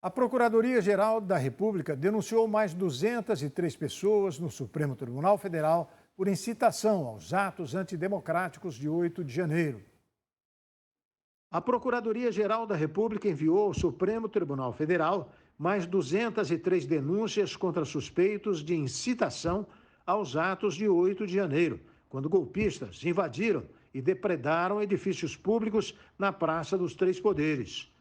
A Procuradoria-Geral da República denunciou mais 203 pessoas no Supremo Tribunal Federal por incitação aos atos antidemocráticos de 8 de janeiro. A Procuradoria-Geral da República enviou ao Supremo Tribunal Federal mais 203 denúncias contra suspeitos de incitação aos atos de 8 de janeiro, quando golpistas invadiram e depredaram edifícios públicos na Praça dos Três Poderes.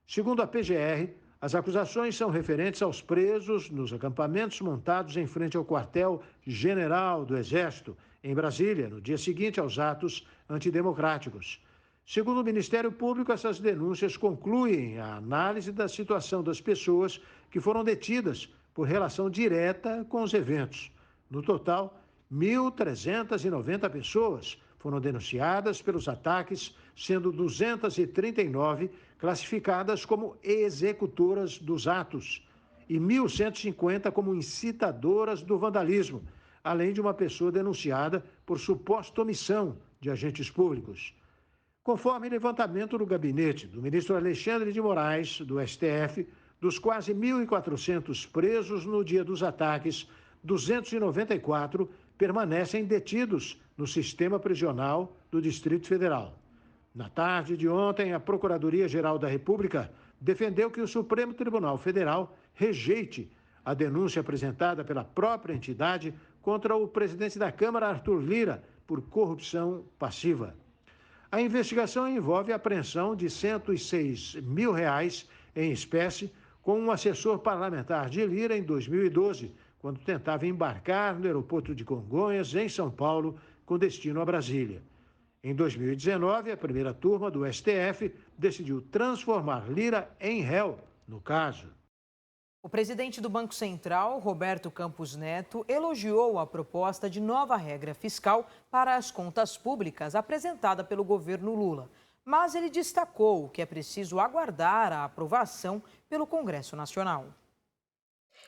Segundo a PGR, as acusações são referentes aos presos nos acampamentos montados em frente ao quartel-general do Exército, em Brasília, no dia seguinte aos atos antidemocráticos. Segundo o Ministério Público, essas denúncias concluem a análise da situação das pessoas que foram detidas por relação direta com os eventos. No total, 1.390 pessoas foram denunciadas pelos ataques, sendo 239 classificadas como executoras dos atos e 1.150 como incitadoras do vandalismo, além de uma pessoa denunciada por suposta omissão de agentes públicos. Conforme levantamento do gabinete do ministro Alexandre de Moraes, do STF, dos quase 1.400 presos no dia dos ataques, 294 permanecem detidos no sistema prisional do Distrito Federal. Na tarde de ontem, a Procuradoria-Geral da República defendeu que o Supremo Tribunal Federal rejeite a denúncia apresentada pela própria entidade contra o presidente da Câmara, Arthur Lira, por corrupção passiva. A investigação envolve a apreensão de R$106 mil em espécie com um assessor parlamentar de Lira em 2012, quando tentava embarcar no aeroporto de Congonhas, em São Paulo, com destino a Brasília. Em 2019, a primeira turma do STF decidiu transformar Lira em réu no caso. O presidente do Banco Central, Roberto Campos Neto, elogiou a proposta de nova regra fiscal para as contas públicas apresentada pelo governo Lula. Mas ele destacou que é preciso aguardar a aprovação pelo Congresso Nacional.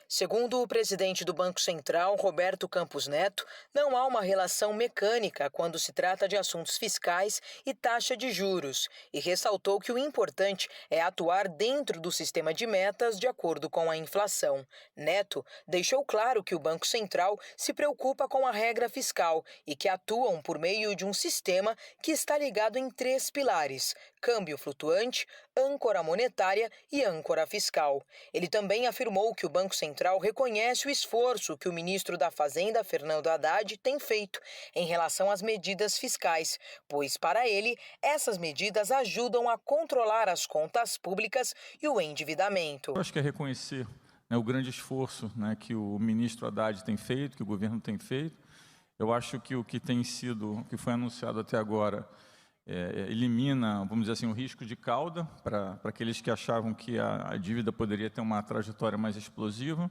Segundo o presidente do Banco Central, Roberto Campos Neto, não há uma relação mecânica quando se trata de assuntos fiscais e taxa de juros, e ressaltou que o importante é atuar dentro do sistema de metas de acordo com a inflação. Neto deixou claro que o Banco Central se preocupa com a regra fiscal e que atuam por meio de um sistema que está ligado em 3 pilares: câmbio flutuante, âncora monetária e âncora fiscal. Ele também afirmou que o Banco Central reconhece o esforço que o ministro da Fazenda, Fernando Haddad, tem feito em relação às medidas fiscais, pois, para ele, essas medidas ajudam a controlar as contas públicas e o endividamento. Eu acho que é reconhecer, o grande esforço, que o ministro Haddad tem feito, que o governo tem feito. Eu acho que o que que foi anunciado até agora, elimina, vamos dizer assim, o risco de cauda para aqueles que achavam que a dívida poderia ter uma trajetória mais explosiva.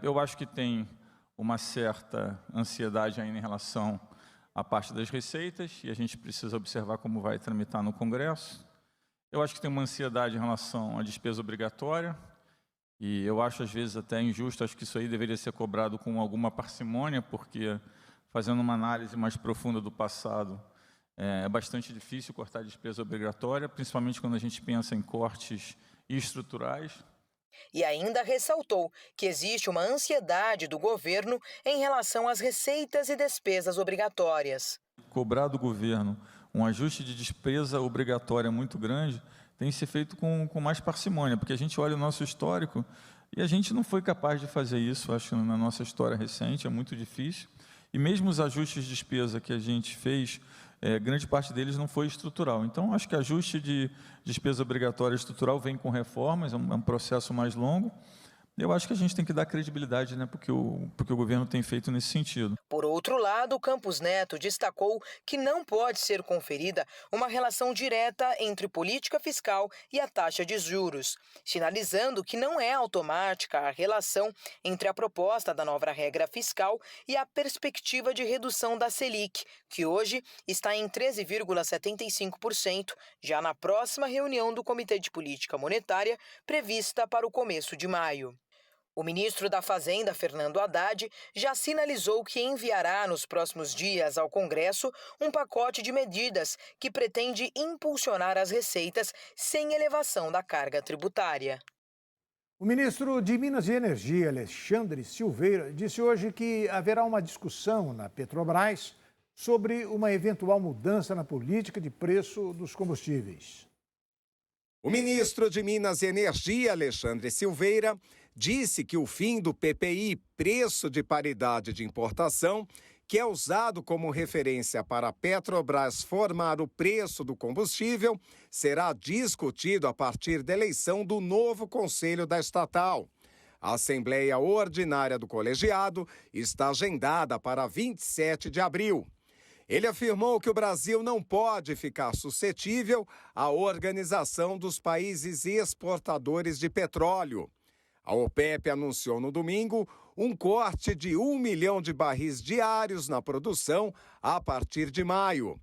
Eu acho que tem uma certa ansiedade ainda em relação à parte das receitas, e a gente precisa observar como vai tramitar no Congresso. Eu acho que tem uma ansiedade em relação à despesa obrigatória, e eu acho às vezes até injusto, acho que isso aí deveria ser cobrado com alguma parcimônia, porque fazendo uma análise mais profunda do passado, é bastante difícil cortar a despesa obrigatória, principalmente quando a gente pensa em cortes estruturais. E ainda ressaltou que existe uma ansiedade do governo em relação às receitas e despesas obrigatórias. Cobrar do governo um ajuste de despesa obrigatória muito grande tem que ser feito com mais parcimônia, porque a gente olha o nosso histórico e a gente não foi capaz de fazer isso, acho que na nossa história recente, é muito difícil. E mesmo os ajustes de despesa que a gente fez, grande parte deles não foi estrutural. Então, acho que ajuste de despesa obrigatória estrutural vem com reformas, é um processo mais longo. Eu acho que a gente tem que dar credibilidade, porque o governo tem feito nesse sentido. Por outro lado, Campos Neto destacou que não pode ser conferida uma relação direta entre política fiscal e a taxa de juros, sinalizando que não é automática a relação entre a proposta da nova regra fiscal e a perspectiva de redução da Selic, que hoje está em 13,75%, já na próxima reunião do Comitê de Política Monetária, prevista para o começo de maio. O ministro da Fazenda, Fernando Haddad, já sinalizou que enviará nos próximos dias ao Congresso um pacote de medidas que pretende impulsionar as receitas sem elevação da carga tributária. O ministro de Minas e Energia, Alexandre Silveira, disse hoje que haverá uma discussão na Petrobras sobre uma eventual mudança na política de preço dos combustíveis. O ministro de Minas e Energia, Alexandre Silveira, disse que o fim do PPI, preço de paridade de importação, que é usado como referência para a Petrobras formar o preço do combustível, será discutido a partir da eleição do novo conselho da estatal. A Assembleia Ordinária do Colegiado está agendada para 27 de abril. Ele afirmou que o Brasil não pode ficar suscetível à Organização dos Países Exportadores de Petróleo. A OPEP anunciou no domingo um corte de 1 milhão de barris diários na produção a partir de maio.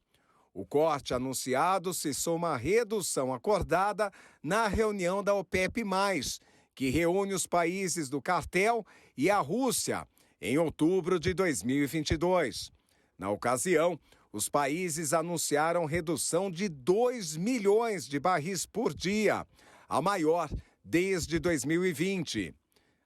O corte anunciado se soma à redução acordada na reunião da OPEP+, que reúne os países do cartel e a Rússia, em outubro de 2022. Na ocasião, os países anunciaram redução de 2 milhões de barris por dia, a maior desde 2020.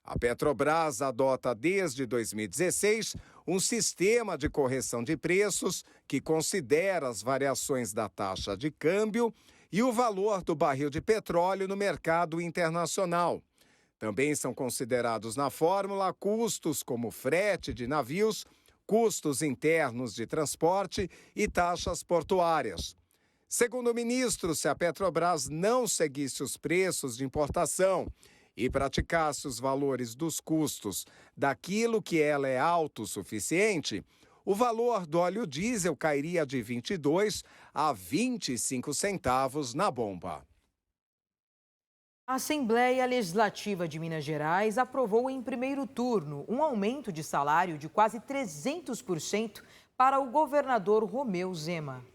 A Petrobras adota desde 2016 um sistema de correção de preços que considera as variações da taxa de câmbio e o valor do barril de petróleo no mercado internacional. Também são considerados na fórmula custos como frete de navios, custos internos de transporte e taxas portuárias. Segundo o ministro, se a Petrobras não seguisse os preços de importação e praticasse os valores dos custos daquilo que ela é autossuficiente, o valor do óleo diesel cairia de 22 a 25 centavos na bomba. A Assembleia Legislativa de Minas Gerais aprovou em primeiro turno um aumento de salário de quase 300% para o governador Romeu Zema.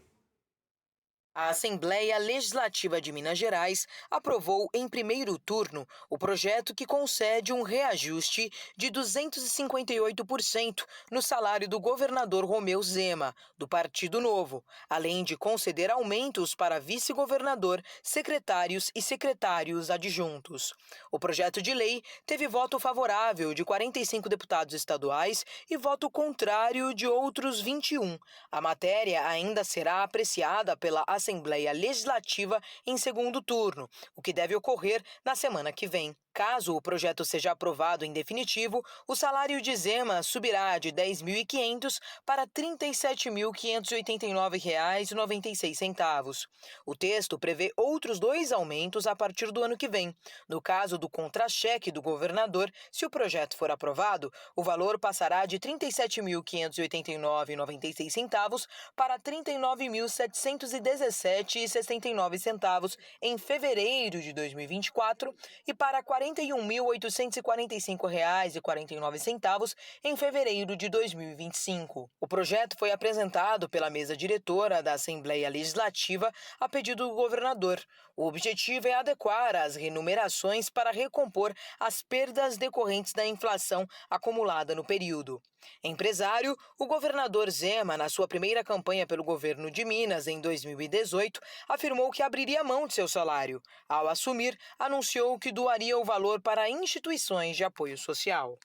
A Assembleia Legislativa de Minas Gerais aprovou em primeiro turno o projeto que concede um reajuste de 258% no salário do governador Romeu Zema, do Partido Novo, além de conceder aumentos para vice-governador, secretários e secretários adjuntos. O projeto de lei teve voto favorável de 45 deputados estaduais e voto contrário de outros 21. A matéria ainda será apreciada pela Assembleia Legislativa em segundo turno, o que deve ocorrer na semana que vem. Caso o projeto seja aprovado em definitivo, o salário de Zema subirá de R$ 10.500 para R$ 37.589,96. O texto prevê outros 2 aumentos a partir do ano que vem. No caso do contra-cheque do governador, se o projeto for aprovado, o valor passará de R$ 37.589,96 para R$ 39.717,69 em fevereiro de 2024 e para R$ 41.845,49 em fevereiro de 2025. O projeto foi apresentado pela mesa diretora da Assembleia Legislativa a pedido do governador. O objetivo é adequar as remunerações para recompor as perdas decorrentes da inflação acumulada no período. Empresário, o governador Zema, na sua primeira campanha pelo governo de Minas em 2018, afirmou que abriria mão de seu salário. Ao assumir, anunciou que doaria o valor para instituições de apoio social.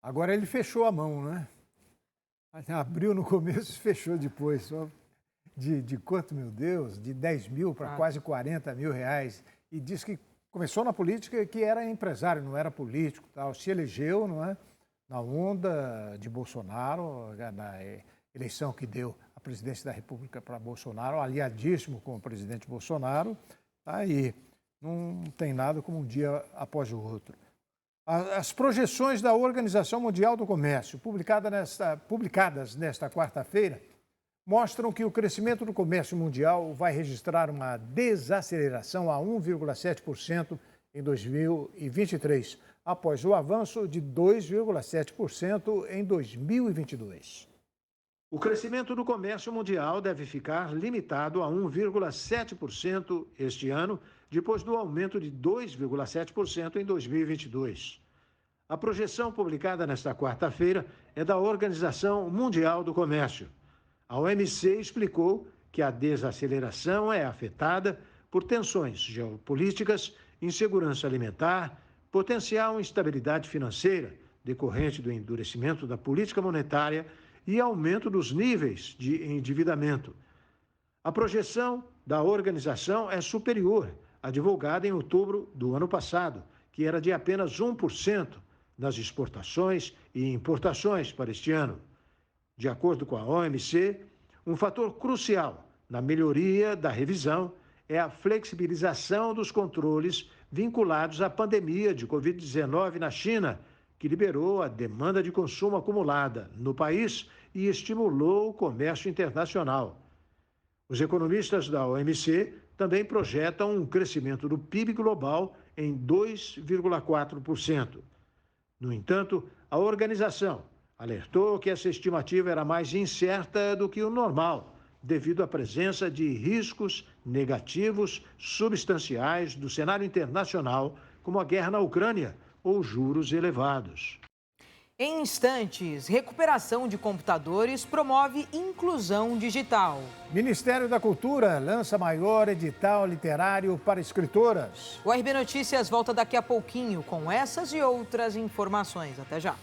Agora ele fechou a mão, né? Abriu no começo e fechou depois. Só de quanto, meu Deus? De 10 mil para quase 40 mil reais. E disse que começou na política, que era empresário, não era político, tal. Se elegeu, não é? Na onda de Bolsonaro, na eleição que deu a presidência da República para Bolsonaro, aliadíssimo com o presidente Bolsonaro, tá aí. Não tem nada como um dia após o outro. As projeções da Organização Mundial do Comércio, publicadas nesta quarta-feira, mostram que o crescimento do comércio mundial vai registrar uma desaceleração a 1,7% em 2023, após o avanço de 2,7% em 2022. O crescimento do comércio mundial deve ficar limitado a 1,7% este ano, depois do aumento de 2,7% em 2022. A projeção publicada nesta quarta-feira é da Organização Mundial do Comércio. A OMC explicou que a desaceleração é afetada por tensões geopolíticas, insegurança alimentar, potencial instabilidade financeira, decorrente do endurecimento da política monetária e aumento dos níveis de endividamento. A projeção da organização é superior à divulgada em outubro do ano passado, que era de apenas 1% nas exportações e importações para este ano. De acordo com a OMC, um fator crucial na melhoria da revisão é a flexibilização dos controles vinculados à pandemia de Covid-19 na China, que liberou a demanda de consumo acumulada no país e estimulou o comércio internacional. Os economistas da OMC também projetam um crescimento do PIB global em 2,4%. No entanto, a organização alertou que essa estimativa era mais incerta do que o normal, devido à presença de riscos negativos substanciais do cenário internacional, como a guerra na Ucrânia ou juros elevados. Em instantes, recuperação de computadores promove inclusão digital. Ministério da Cultura lança maior edital literário para escritoras. O RB Notícias volta daqui a pouquinho com essas e outras informações. Até já.